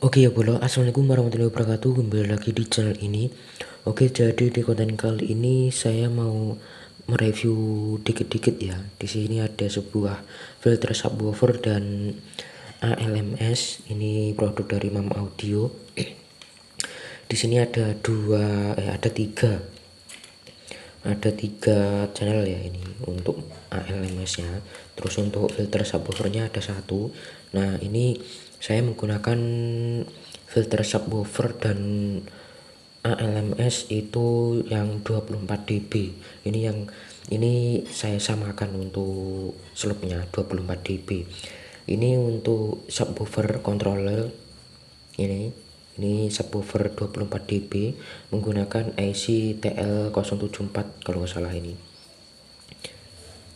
Oke ya bro, assalamualaikum warahmatullahi wabarakatuh. Kembali lagi di channel ini. Oke, jadi di konten kali ini saya mau mereview dikit-dikit ya. Di sini ada sebuah filter subwoofer dan ALMS. Ini produk dari Mam Audio. Di sini ada tiga channel ya, ini untuk ALMS nya, terus untuk filter subwoofernya ada satu. Nah, ini saya menggunakan filter subwoofer dan ALMS itu yang 24 dB. Ini saya samakan untuk slopnya 24 dB. Ini untuk subwoofer controller ini subwoofer 24 dB menggunakan IC TL074 kalau nggak salah.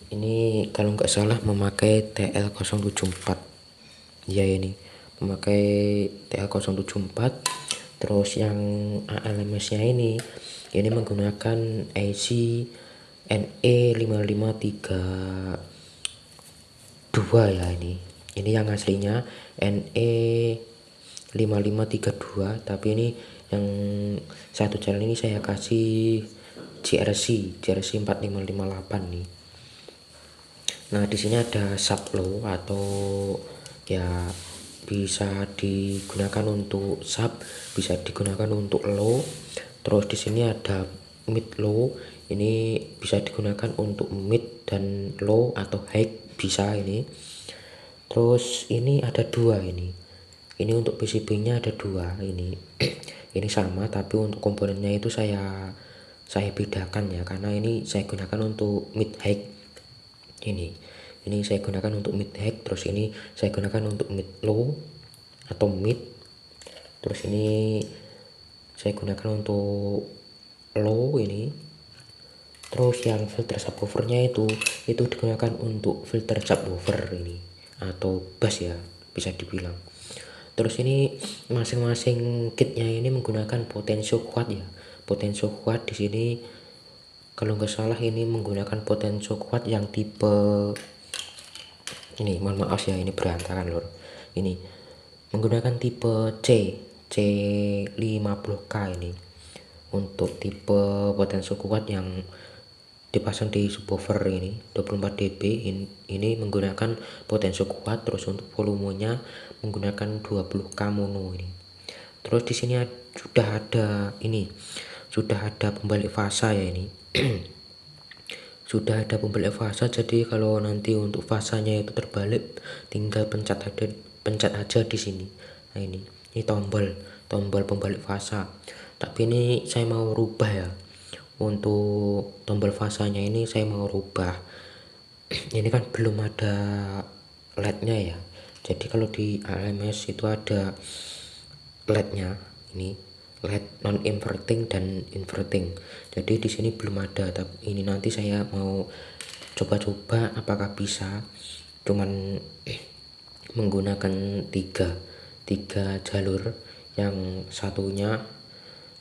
Ini kalau nggak salah memakai TL074 ya, ini memakai TL074. Terus yang ALMS nya ini menggunakan IC NE5532 ya. Ini yang aslinya NE5532, tapi ini yang satu channel ini saya kasih JRC 4558 nih. Nah, di sini ada sub low atau ya bisa digunakan untuk sub, bisa digunakan untuk low. Terus di sini ada mid low, ini bisa digunakan untuk mid dan low atau high bisa ini. Terus ini ada dua ini untuk PCB-nya ada dua ini. Ini sama, tapi untuk komponennya itu saya bedakan ya, karena ini saya gunakan untuk mid high. Ini saya gunakan untuk mid high, terus ini saya gunakan untuk mid low atau mid. Terus ini saya gunakan untuk low ini. Terus yang filter subwoofernya itu digunakan untuk filter subwoofer ini atau bass ya, bisa dibilang. Terus ini masing-masing kitnya ini menggunakan potensio quad ya. Potensio quad di sini kalau nggak salah ini menggunakan potensio quad yang tipe ini, mohon maaf ya ini berantakan lor. Ini menggunakan tipe C50K ini untuk tipe potensio quad yang dipasang di subwoofer ini 24 dB. Ini menggunakan potensio quad. Terus untuk volumenya menggunakan 20K mono ini. Terus di sini sudah ada pembalik fasa ya ini. Sudah ada pembalik fasa, jadi kalau nanti untuk fasanya itu terbalik tinggal pencet aja di sini. Nah, ini tombol pembalik fasa. Tapi ini saya mau rubah ya. Untuk tombol fasanya ini saya mau rubah. Ini kan belum ada LED-nya ya. Jadi kalau di ALMS itu ada LED-nya, ini LED non inverting dan inverting. Jadi di sini belum ada, tapi ini nanti saya mau coba-coba apakah bisa. Cuman menggunakan tiga jalur, yang satunya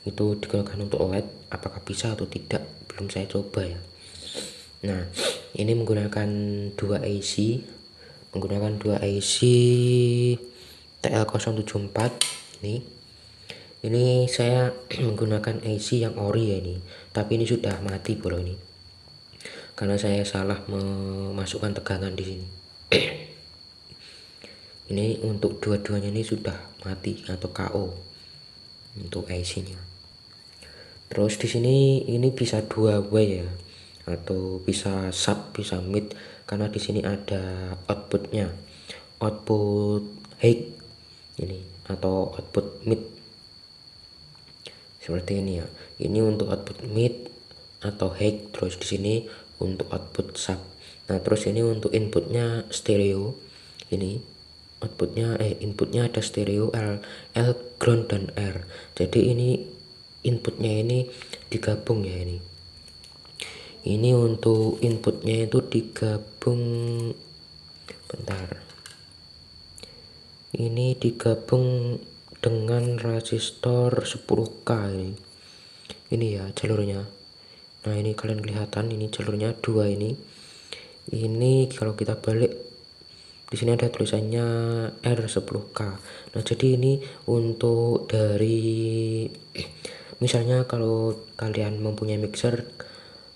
itu digunakan untuk LED, apakah bisa atau tidak belum saya coba ya. Nah, ini menggunakan dua IC TL074 ini saya menggunakan IC yang ori ya ini, tapi ini sudah mati bro ini, karena saya salah memasukkan tegangan di sini. Ini untuk dua-duanya ini sudah mati atau KO untuk IC-nya. Terus di sini ini bisa 2 way ya, atau bisa sub, bisa mid, karena di sini ada outputnya, output high ini atau output mid seperti ini ya. Ini untuk output mid atau high. Terus di sini untuk output sub. Nah, terus ini untuk inputnya stereo. Ini inputnya ada stereo L, ground dan R. Jadi ini inputnya ini digabung ya ini. Ini untuk inputnya itu digabung, bentar. Ini digabung dengan resistor 10K ini. Ini ya jalurnya. Nah, ini kalian kelihatan ini jalurnya dua ini. Ini kalau kita balik Di sini ada tulisannya R10K. Nah, jadi ini untuk dari misalnya kalau kalian mempunyai mixer,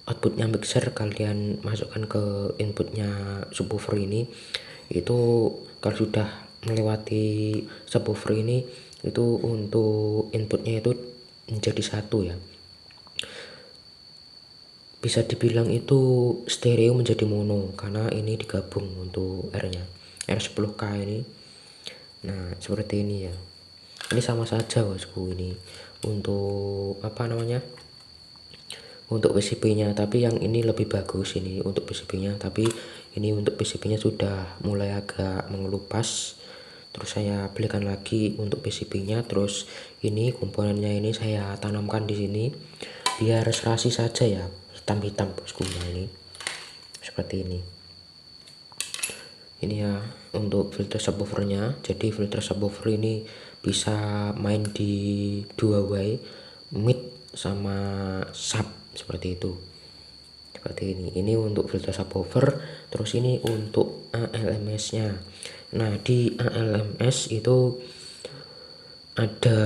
outputnya mixer kalian masukkan ke inputnya subwoofer ini, itu kalau sudah melewati subwoofer ini, itu untuk inputnya itu menjadi satu ya, bisa dibilang itu stereo menjadi mono karena ini digabung untuk R10K ini. Nah, seperti ini ya. Ini sama saja bosku, ini untuk apa namanya, untuk PCB-nya, tapi yang ini lebih bagus ini untuk PCB-nya, tapi ini untuk PCB-nya sudah mulai agak mengelupas. Terus saya belikan lagi untuk PCB-nya. Terus ini komponennya ini saya tanamkan di sini biar serasi saja ya, hitam-hitam bosku. Nah, ini seperti ini. Ini ya untuk filter subwoofernya. Jadi filter subwoofer ini bisa main di dua way, mid sama sub, seperti itu. Seperti ini untuk filter subwoofer. Terus ini untuk ALMS nya. Nah, di ALMS itu ada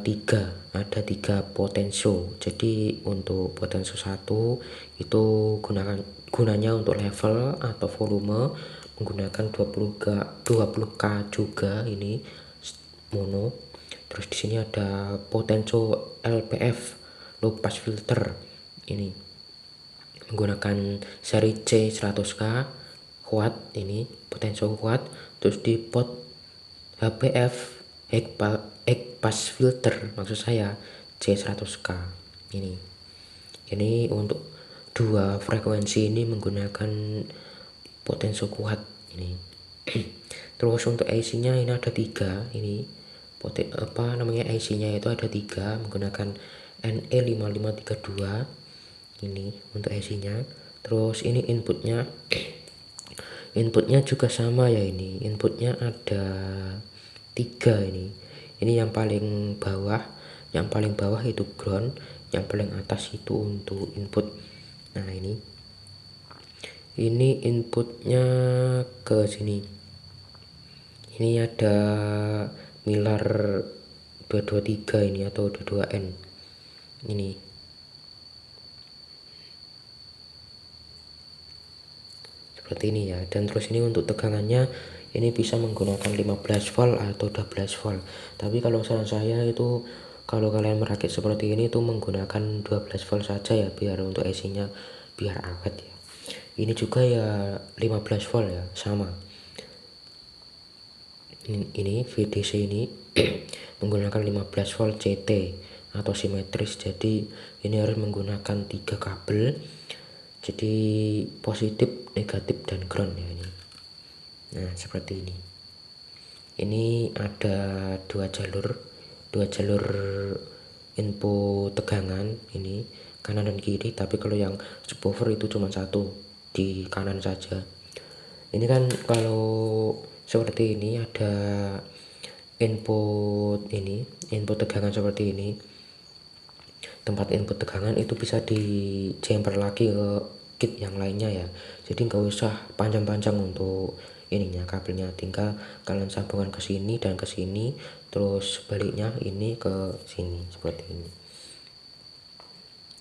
tiga potensio. Jadi untuk potensio 1 itu gunanya untuk level atau volume, menggunakan 20K juga, ini mono. Terus di sini ada potensio LPF, low pass filter, ini menggunakan seri C100K watt, ini potensio watt. Terus di pot HPF, high pass filter, maksud saya C100K ini untuk dua frekuensi ini menggunakan potensio kuat ini. Terus untuk IC nya ini ada tiga, ini IC nya itu ada tiga menggunakan NE5532 ini untuk IC nya. Terus ini inputnya juga sama ya, ini inputnya ada tiga ini yang paling bawah itu ground, yang paling atas itu untuk input. Nah, ini inputnya ke sini, ini ada Milar 223 ini atau 22N ini. Seperti ini ya. Dan terus ini untuk tegangannya ini bisa menggunakan 15 volt atau 12 volt. Tapi kalau saran saya itu, kalau kalian merakit seperti ini tuh menggunakan 12 volt saja ya, biar untuk AC nya biar awet ya. Ini juga ya 15 volt ya, sama. Ini VDC ini menggunakan 15 volt CT atau simetris. Jadi ini harus menggunakan 3 kabel, jadi positif, negatif, dan ground ya ini. Nah, seperti ini. Ini ada dua jalur input tegangan, ini kanan dan kiri. Tapi kalau yang subwoofer itu cuma satu, di kanan saja. Ini kan kalau seperti ini ada input tegangan seperti ini. Tempat input tegangan itu bisa dijemper lagi ke kit yang lainnya ya. Jadi nggak usah panjang-panjang untuk ininya, kabelnya, tinggal kalian sambungkan ke sini dan ke sini, terus sebaliknya ini ke sini, seperti ini.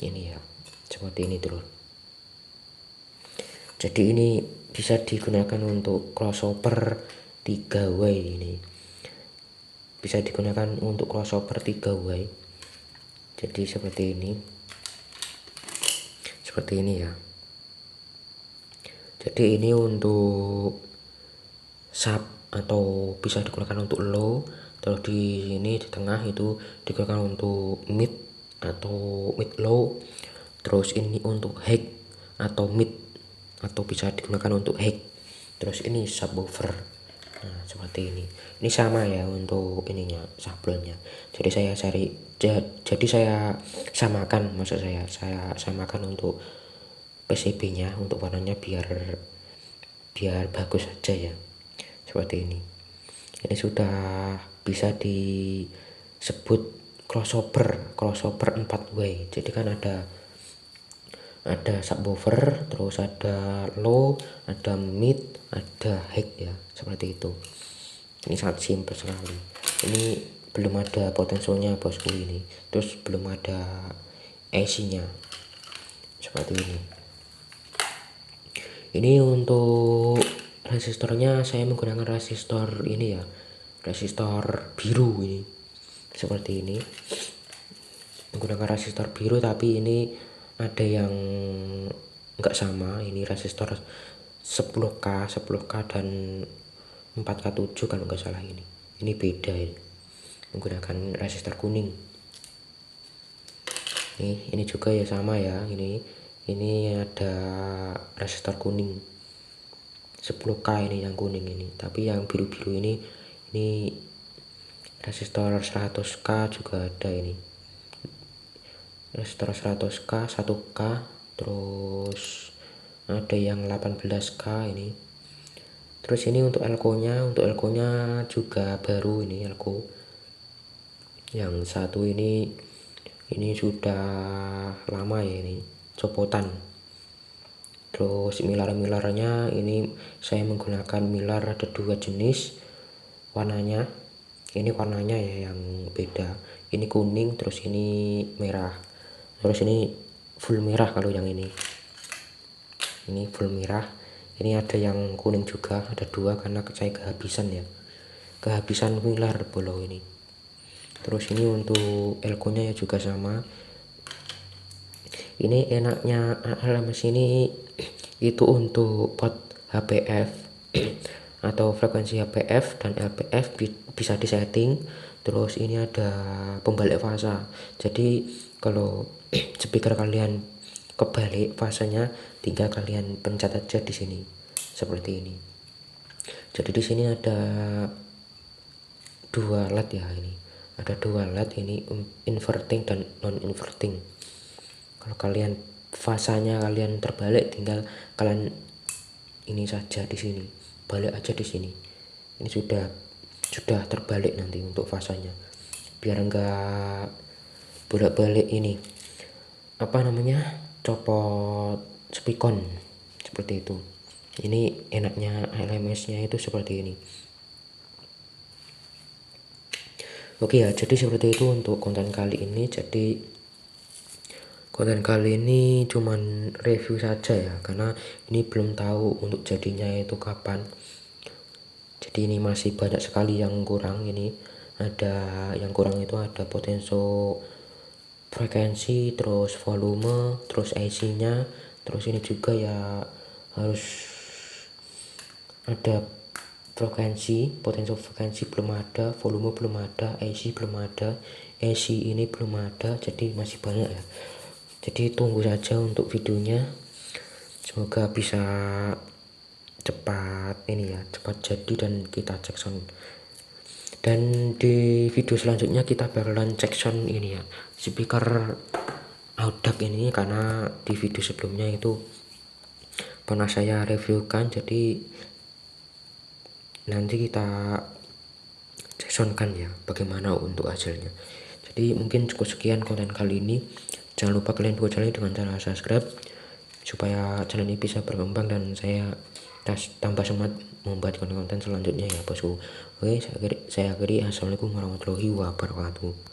Ini ya, seperti ini dulu. Jadi ini bisa digunakan untuk crossover 3 way ini. Bisa digunakan untuk crossover 3 way. Jadi seperti ini. Seperti ini ya. Jadi ini untuk sub atau bisa digunakan untuk low. Terus di sini di tengah itu digunakan untuk mid atau mid low. Terus ini untuk high atau mid, atau bisa digunakan untuk high. Terus ini subwoofer. Nah, seperti ini. Ini sama ya untuk ininya, sablonnya. Jadi saya samakan, maksud saya samakan untuk PCB-nya, untuk warnanya biar bagus saja ya. Seperti ini. Ini sudah bisa disebut crossover 4 way. Jadi kan ada ada subwoofer, terus ada low, ada mid, ada high ya, seperti itu. Ini sangat simpel sekali. Ini belum ada potensionya bosku ini, terus belum ada AC-nya seperti ini. Ini untuk resistornya saya menggunakan resistor ini ya, resistor biru ini, seperti ini. Menggunakan resistor biru, tapi ini ada yang enggak sama. Ini resistor 10k dan 4k7 kalau enggak salah. Ini beda ini, menggunakan resistor kuning. Ini juga ya sama ya, ini ada resistor kuning 10k, ini yang kuning ini, tapi yang biru-biru ini resistor 100k juga ada. Ini resistor 100k, 1k, terus ada yang 18k ini. Terus ini untuk elko-nya, juga baru. Ini elko yang satu ini sudah lama ya, ini copotan. Terus milar-milarnya ini saya menggunakan milar, ada 2 jenis warnanya. Ini warnanya ya yang beda, ini kuning, terus ini merah, terus ini full merah. Kalau yang ini full merah. Ini ada yang kuning juga, ada 2 karena saya kehabisan milar bolong ini. Terus ini untuk elko-nya ya juga sama. Ini enaknya ALMS ini itu untuk pot HPF atau frekuensi HPF dan LPF bisa disetting. Terus ini ada pembalik fasa, jadi kalau speaker kalian kebalik fasanya, tinggal kalian pencet aja di sini seperti ini. Jadi di sini ada 2 LED ya, ini ada 2 LED, ini inverting dan non inverting. Kalau kalian fasanya kalian terbalik, tinggal kalian ini saja di sini, balik aja di sini. Ini sudah terbalik nanti untuk fasanya, biar enggak bolak-balik ini apa namanya, copot spikon seperti itu. Ini enaknya LMS-nya itu seperti ini. Oke ya, jadi seperti itu untuk konten kali ini. Jadi konten kali ini cuman review saja ya, karena ini belum tahu untuk jadinya itu kapan. Jadi ini masih banyak sekali yang kurang. Ini ada yang kurang, itu ada potensio frekuensi, terus volume, terus AC-nya, terus ini juga ya harus ada potensio frekuensi belum ada, volume belum ada, AC belum ada, AC ini belum ada, jadi masih banyak ya. Jadi tunggu saja untuk videonya, semoga bisa cepat ini ya, cepat jadi dan kita cek sound. Dan di video selanjutnya kita bakalan cek sound ini ya, speaker Audax ini, karena di video sebelumnya itu pernah saya reviewkan. Jadi nanti kita cek sound kan ya, bagaimana untuk hasilnya. Jadi mungkin cukup sekian konten kali ini. Jangan lupa kalian buat channel ini dengan cara subscribe, supaya channel ini bisa berkembang dan saya tambah semangat membuat konten-konten selanjutnya ya bosku. Oke, saya akhiri. Assalamualaikum warahmatullahi wabarakatuh.